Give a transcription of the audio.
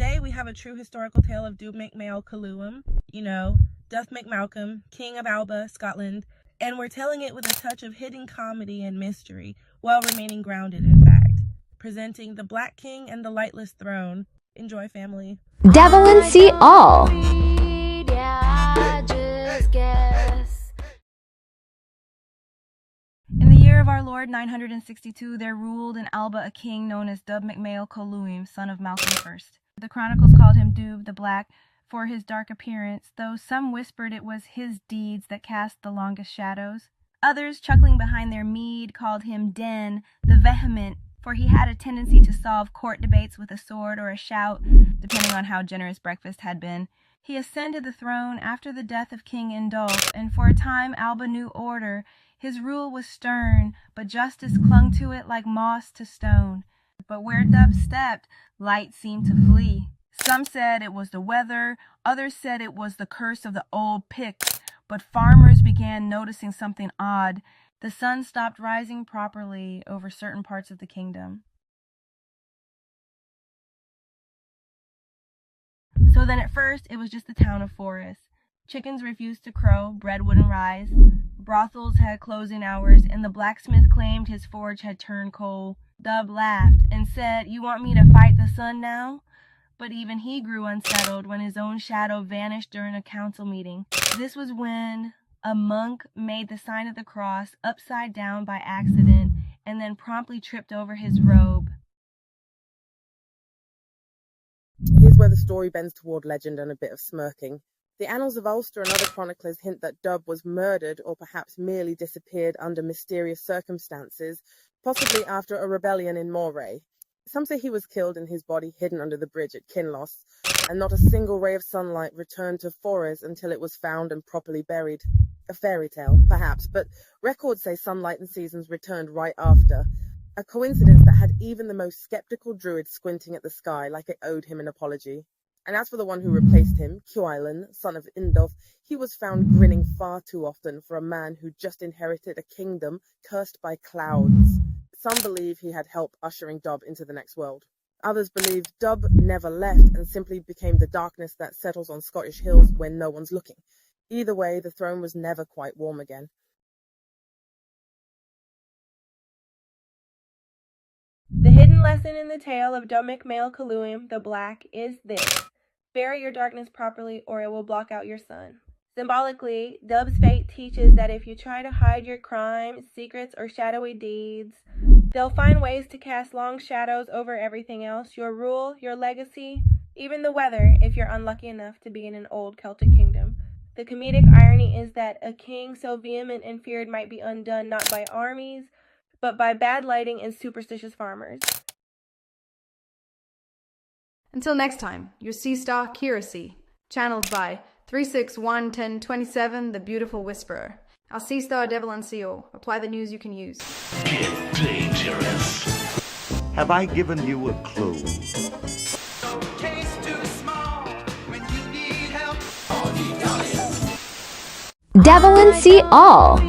Today we have a true historical tale of Dubh Maíl Coluim, Dubh Malcolm, King of Alba, Scotland, and we're telling it with a touch of hidden comedy and mystery, while remaining grounded, in fact. Presenting the Black King and the Lightless throne. Enjoy, family. Devil and see all. In the year of our Lord 962, there ruled in Alba a king known as Dubh Maíl Coluim, son of Malcolm I. The chronicles called him Dubh the Black for his dark appearance, though some whispered it was his deeds that cast the longest shadows. Others, chuckling behind their mead, called him Den the Vehement, for he had a tendency to solve court debates with a sword or a shout, depending on how generous breakfast had been. He ascended the throne after the death of King Dubh, and for a time Alba knew order. His rule was stern, but justice clung to it like moss to stone. But where Dubh stepped, light seemed to flee. Some said it was the weather, others said it was the curse of the old Picts, but farmers began noticing something odd. The sun stopped rising properly over certain parts of the kingdom. So then at first, it was just a town of forests. Chickens refused to crow, bread wouldn't rise, brothels had closing hours, and the blacksmith claimed his forge had turned coal. Dubh laughed and said, "You want me to fight the sun now?" But even he grew unsettled when his own shadow vanished during a council meeting. This was when a monk made the sign of the cross upside down by accident and then promptly tripped over his robe. Here's where the story bends toward legend and a bit of smirking. The annals of Ulster and other chroniclers hint that Dubh was murdered or perhaps merely disappeared under mysterious circumstances, possibly after a rebellion in Moray. Some say he was killed and his body hidden under the bridge at Kinloss, and not a single ray of sunlight returned to Forres until it was found and properly buried. A fairy tale, perhaps, but records say sunlight and seasons returned right after. A coincidence that had even the most skeptical druid squinting at the sky like it owed him an apology. And as for the one who replaced him, Ciaran, son of Indolf, he was found grinning far too often for a man who just inherited a kingdom cursed by clouds. Some believe he had help ushering Dubh into the next world. Others believe Dubh never left and simply became the darkness that settles on Scottish hills when no one's looking. Either way, the throne was never quite warm again. The hidden lesson in the tale of Dubh Maíl Coluim, the Black, is this: bury your darkness properly or it will block out your sun. Symbolically, Dubh's fate teaches that if you try to hide your crimes, secrets, or shadowy deeds, they'll find ways to cast long shadows over everything else: your rule, your legacy, even the weather, if you're unlucky enough to be in an old Celtic kingdom. The comedic irony is that a king so vehement and feared might be undone not by armies, but by bad lighting and superstitious farmers. Until next time, your Sea Star Curacy, channeled by 3611027, the Beautiful Whisperer. Our Sea Star Devil and Seal. Apply the news you can use. Get dangerous. Have I given you a clue? Devil and see all.